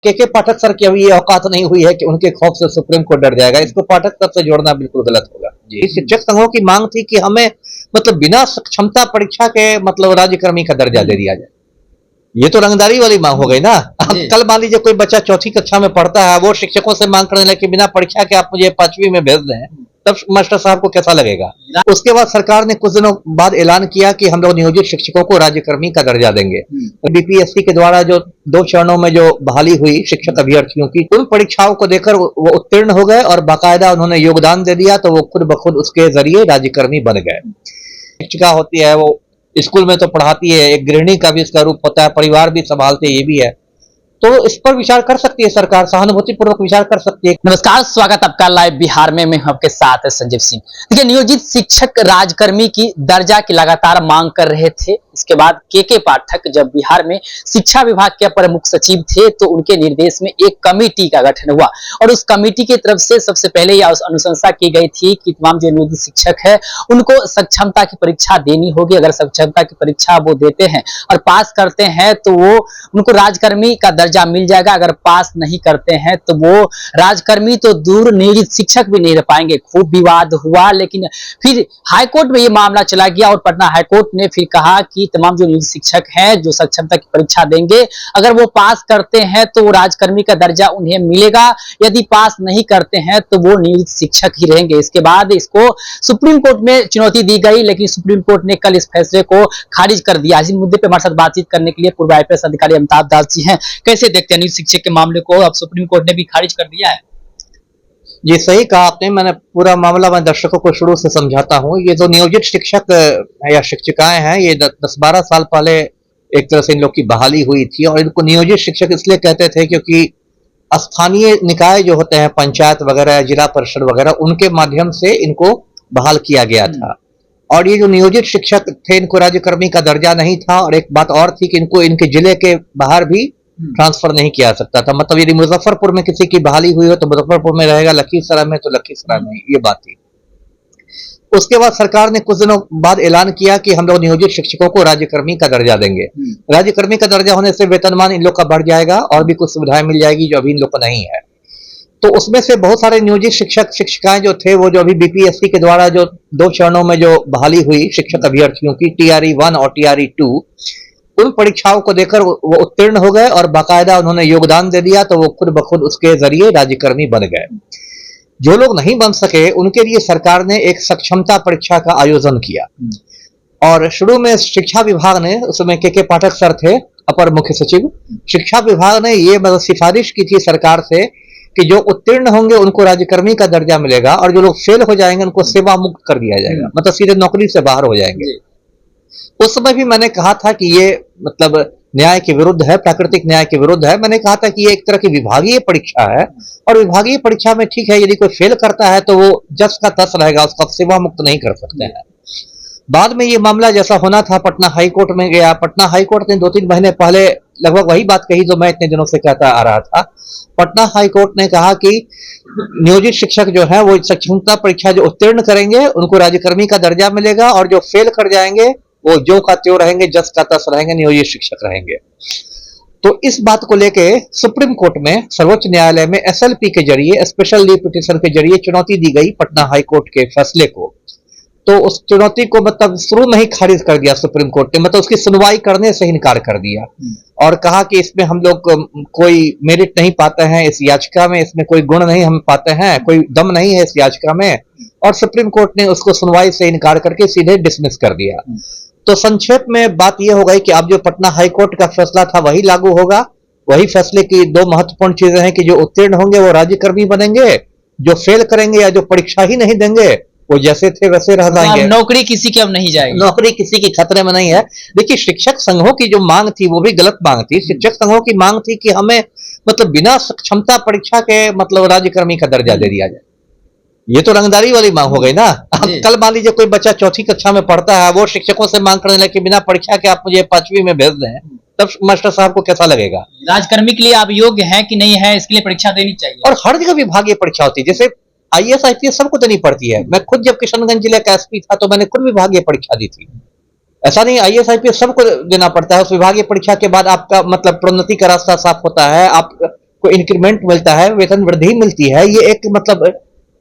के पाठक सर की अभी ये औकात नहीं हुई है कि उनके खौफ से सुप्रीम कोर्ट डर जाएगा। इसको पाठक सर से जोड़ना बिल्कुल गलत होगा। शिक्षक संघों की मांग थी कि हमें बिना क्षमता परीक्षा के राज्यकर्मी का दर्जा दे दिया जाए। ये तो रंगदारी वाली मांग हो गई ना। कल मान लीजिए कोई बच्चा चौथी कक्षा में पढ़ता है, वो शिक्षकों से मांग करने लगे बिना परीक्षा के आप मुझे 5वीं में भेज दें, तब मास्टर साहब को कैसा लगेगा। उसके बाद सरकार ने कुछ दिनों बाद ऐलान किया कि हम लोग नियोजित शिक्षकों को राज्यकर्मी का दर्जा देंगे। बीपीएससी के द्वारा जो 2 चरणों में जो बहाली हुई शिक्षक अभ्यर्थियों की, उन परीक्षाओं को देकर वो उत्तीर्ण हो गए और बाकायदा उन्होंने योगदान दे दिया, तो वो खुद ब खुद उसके जरिए राज्यकर्मी बन गए। शिक्षिका होती है, वो स्कूल में तो पढ़ाती है, एक गृहिणी का भी इसका रूप होता है, परिवार भी संभालते ये भी है। तो इस पर विचार कर सकती है सरकार, सहानुभूति पूर्वक विचार कर सकती है। नमस्कार, स्वागत आपका लाइव बिहार में। मैं आपके साथ संजीव सिंह। देखिए, नियोजित शिक्षक राजकर्मी की दर्जा की लगातार मांग कर रहे थे। इसके बाद के पाठक जब बिहार में शिक्षा विभाग के अपर मुख्य सचिव थे, तो उनके निर्देश में एक कमेटी का गठन हुआ और उस कमेटी की तरफ से सबसे पहले यह अनुशंसा की गई थी कि तमाम जो नियोजित शिक्षक है उनको सक्षमता की परीक्षा देनी होगी। अगर सक्षमता की परीक्षा वो देते हैं और पास करते हैं तो वो उनको राजकर्मी का दर्जा मिल जाएगा। अगर पास नहीं करते हैं तो वो राजकर्मी तो दूर, नियोजित शिक्षक भी नहीं रह पाएंगे। खूब विवाद हुआ, लेकिन फिर हाईकोर्ट में ये मामला चला गया और पटना हाईकोर्ट ने फिर कहा कि तमाम जो नियोजित शिक्षक हैं जो सक्षमता की परीक्षा देंगे, अगर वो पास करते हैं तो वो राजकर्मी का दर्जा उन्हें मिलेगा। यदि पास नहीं करते हैं तो वो नियोजित शिक्षक ही रहेंगे। इसके बाद इसको सुप्रीम कोर्ट में चुनौती दी गई, लेकिन सुप्रीम कोर्ट ने कल इस फैसले को खारिज कर दिया। इस मुद्दे पर हमारे साथ बातचीत करने के लिए पूर्व आईपीएस अधिकारी अमिताभ दास जी हैं। कैसे देखते हैं नियोजित शिक्षक के मामले को? अब सुप्रीम कोर्ट ने भी खारिज कर दिया है। ये सही कहा आपने। मैंने पूरा मामला मैं दर्शकों को शुरू से समझाता हूँ। ये जो नियोजित शिक्षक या शिक्षिकाएं हैं, ये 10-12 साल पहले एक तरह से इन लोग की बहाली हुई थी, और इनको नियोजित शिक्षक इसलिए कहते थे क्योंकि स्थानीय निकाय जो होते हैं, पंचायत वगैरह, जिला परिषद वगैरह, उनके माध्यम से इनको बहाल किया गया था। और ये जो नियोजित शिक्षक थे, इनको राज्यकर्मी का दर्जा नहीं था। और एक बात और थी कि इनको इनके जिले के बाहर भी ट्रांसफर नहीं किया सकता था। मतलब यदि मुजफ्फरपुर में किसी की बहाली हुई हो तो मुजफ्फरपुर में रहेगा, लखीसराय में तो लखीसराय में, ये बात थी। उसके बाद सरकार ने कुछ दिनों बाद ऐलान किया कि हम लोग नियोजित शिक्षकों को राज्यकर्मी का दर्जा देंगे। राज्यकर्मी का दर्जा होने से वेतनमान इन लोग का बढ़ जाएगा और भी कुछ सुविधाएं मिल जाएगी जो अभी इन लोग को नहीं है। तो उसमें से बहुत सारे नियोजित शिक्षक शिक्षिकाएं जो थे, वो जो अभी बीपीएससी के द्वारा जो 2 चरणों में जो बहाली हुई शिक्षक अभ्यर्थियों की, TRE 1 और TRE 2, उन परीक्षाओं को देकर वो उत्तीर्ण हो गए और बाकायदा उन्होंने योगदान दे दिया, तो वो खुद ब खुद उसके जरिए राज्यकर्मी बन गए। जो लोग नहीं बन सके उनके लिए सरकार ने एक सक्षमता परीक्षा का आयोजन किया। और शुरू में शिक्षा विभाग ने, उसमें के पाठक सर थे अपर मुख्य सचिव, शिक्षा विभाग ने ये सिफारिश की थी सरकार से कि जो उत्तीर्ण होंगे उनको राज्यकर्मी का दर्जा मिलेगा और जो लोग फेल हो जाएंगे उनको सेवा मुक्त कर दिया जाएगा, मतलब सीधे नौकरी से बाहर हो जाएंगे। उस समय भी मैंने कहा था कि ये न्याय के विरुद्ध है, प्राकृतिक न्याय के विरुद्ध है। मैंने कहा था कि ये एक तरह की विभागीय परीक्षा है, और विभागीय परीक्षा में ठीक है, यदि कोई फेल करता है तो वो जस का तस रहेगा, उसका सेवा मुक्त नहीं कर सकते हैं। बाद में ये मामला जैसा होना था पटना हाईकोर्ट में गया। पटना हाईकोर्ट ने 2-3 महीने पहले लगभग वही बात कही जो मैं इतने दिनों से कहता आ रहा था। पटना हाईकोर्ट ने कहा कि नियोजित शिक्षक जो है वो सक्षमता परीक्षा जो उत्तीर्ण करेंगे उनको राज्यकर्मी का दर्जा मिलेगा, और जो फेल कर जाएंगे वो जो का त्यों रहेंगे, जस का तस रहेंगे, नियोजित शिक्षक रहेंगे। तो इस बात को लेके सुप्रीम कोर्ट में, सर्वोच्च न्यायालय में SLP के जरिए, स्पेशल लीव पिटीशन के जरिए चुनौती दी गई पटना हाईकोर्ट के फैसले को। तो उस चुनौती को शुरू में ही खारिज कर दिया सुप्रीम कोर्ट ने, उसकी सुनवाई करने से इनकार कर दिया और कहा कि इसमें हम लोग कोई मेरिट नहीं पाते हैं, इस याचिका में इसमें कोई गुण नहीं हम पाते हैं, कोई दम नहीं है इस याचिका में। और सुप्रीम कोर्ट ने उसको सुनवाई से इनकार करके सीधे डिसमिस कर दिया। तो संक्षेप में बात यह हो गई कि अब जो पटना हाईकोर्ट का फैसला था वही लागू होगा। वही फैसले की 2 महत्वपूर्ण चीजें हैं कि जो उत्तीर्ण होंगे वो राज्यकर्मी बनेंगे, जो फेल करेंगे या जो परीक्षा ही नहीं देंगे वो जैसे थे वैसे रह जाएंगे। नौकरी किसी की अब नहीं जाएगी, नौकरी किसी की खतरे में नहीं है। देखिए, शिक्षक संघों की जो मांग थी वो भी गलत मांग थी। शिक्षक संघों की मांग थी कि हमें बिना क्षमता परीक्षा के राज्यकर्मी का दर्जा दे दिया जाए। ये तो रंगदारी वाली मांग हो गई ना। कल मान लीजिए कोई बच्चा चौथी कक्षा में पढ़ता है, वो शिक्षकों से मांग करने लगे बिना परीक्षा के आप मुझे 5वीं में भेज दें, तब मास्टर साहब को कैसा लगेगा। राजकर्मी के लिए आप योग्य हैं कि नहीं है, इसके लिए परीक्षा देनी चाहिए। और हर जगह विभागीय परीक्षा होती है, जैसे IAS IPS सबको देनी पड़ती है। मैं खुद जब किशनगंज जिले का SP था तो मैंने खुद विभागीय परीक्षा दी थी। ऐसा नहीं, IAS IPS सबको देना पड़ता है। उस विभागीय परीक्षा के बाद आपका प्रोन्नति का रास्ता साफ होता है, आप को इंक्रीमेंट मिलता है, वेतन वृद्धि मिलती है, ये एक मतलब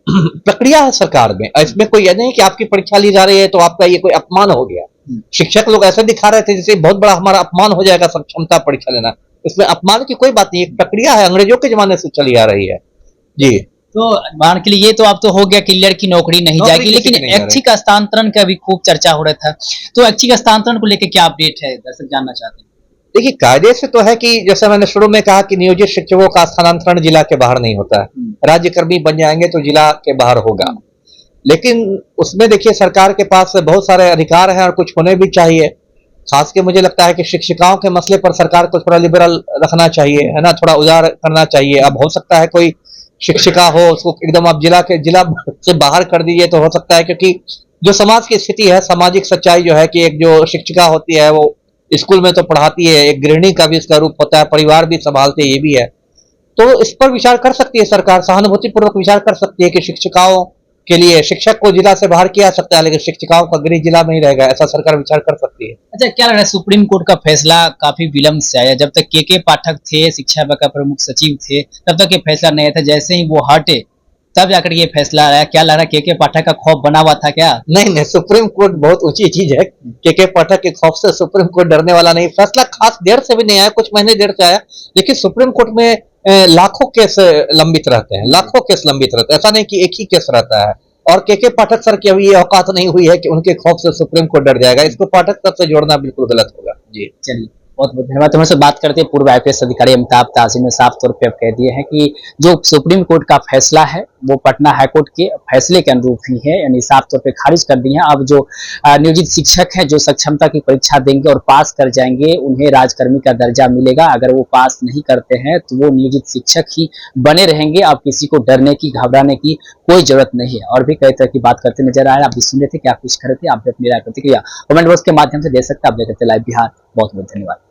प्रक्रिया है सरकार में। इसमें कोई यह नहीं कि आपकी परीक्षा ली जा रही है तो आपका ये कोई अपमान हो गया। शिक्षक लोग ऐसे दिखा रहे थे जैसे बहुत बड़ा हमारा अपमान हो जाएगा सक्षमता परीक्षा लेना। इसमें अपमान की कोई बात नहीं, एक प्रक्रिया है, अंग्रेजों के जमाने से चली आ रही है जी। तो मान के लिए ये तो अब तो हो गया क्लियर की नौकरी नहीं नौकरी जाएगी, किसी लेकिन की नहीं जा रही। ऐच्छिक हस्तांतरण का भी खूब चर्चा हो रहा था। तो ऐच्छिक हस्तांतरण को लेकर क्या अपडेट है, दर्शक जानना चाहते हैं। देखिए, कायदे से तो है कि जैसे मैंने शुरू में कहा कि नियोजित शिक्षकों का स्थानांतरण जिला के बाहर नहीं होता है। राज्य कर्मी बन जाएंगे तो जिला के बाहर होगा, लेकिन उसमें देखिए सरकार के पास बहुत सारे अधिकार हैं और कुछ होने भी चाहिए। खास के मुझे लगता है कि शिक्षिकाओं के मसले पर सरकार को थोड़ा लिबरल रखना चाहिए, है ना, थोड़ा उदार करना चाहिए। अब हो सकता है कोई शिक्षिका हो, उसको एकदम आप जिला से बाहर कर दीजिए तो हो सकता है, क्योंकि जो समाज की स्थिति है, सामाजिक सच्चाई जो है कि एक जो शिक्षिका होती है वो स्कूल में तो पढ़ाती है, एक गृहिणी का भी इसका रूप होता है, परिवार भी संभालती है, ये भी है। तो इस पर विचार कर सकती है सरकार, सहानुभूतिपूर्वक विचार कर सकती है कि शिक्षिकाओं के लिए शिक्षक को जिला से बाहर किया सकता है, लेकिन शिक्षिकाओं का गृह जिला में ही रहेगा, ऐसा सरकार विचार कर सकती है। अच्छा, क्या लग रहा है सुप्रीम कोर्ट का फैसला काफी विलंब से आया। जब तक के पाठक थे, शिक्षा विभाग का प्रमुख सचिव थे, तब तक ये फैसला नहीं आया था। जैसे ही वो हटे तब जाकर ये फैसला आया। क्या लग रहा है के पाठक का खौफ बना हुआ था क्या? नहीं, सुप्रीम कोर्ट बहुत ऊंची चीज है। के पाठक के खौफ से सुप्रीम कोर्ट डरने वाला नहीं। फैसला खास देर से भी नहीं आया, कुछ महीने देर से आया, लेकिन सुप्रीम कोर्ट में लाखों केस लंबित रहते हैं, लाखों केस लंबित रहते हैं, ऐसा नहीं कि एक ही केस रहता है। और के पाठक सर की अभी ये औकात नहीं हुई है कि उनके खौफ से सुप्रीम कोर्ट डर जाएगा। इसको पाठक सर से जोड़ना बिल्कुल गलत होगा जी। चलिए, बहुत बहुत धन्यवाद। तुम्हारे से बात करते हैं पूर्व आईपीएस अधिकारी अमिताभ ताजी ने साफ तौर पे अब कह दिए हैं कि जो सुप्रीम कोर्ट का फैसला है वो पटना हाईकोर्ट के फैसले के अनुरूप ही है, यानी साफ तौर पे खारिज कर दी है। अब जो नियोजित शिक्षक हैं जो सक्षमता की परीक्षा देंगे और पास कर जाएंगे, उन्हें राजकर्मी का दर्जा मिलेगा। अगर वो पास नहीं करते हैं तो वो नियोजित शिक्षक ही बने रहेंगे। अब किसी को डरने की, घबराने की कोई जरूरत नहीं है। और भी कई तरह की बात करते नजर आए। आप भी सुन रहे थे, क्या कुछ कर रहे थे, आप भी अपनी राय प्रतिक्रिया कमेंट बॉक्स के माध्यम से दे सकते हैं। आप देखते लाइव बिहार। बहुत बहुत धन्यवाद।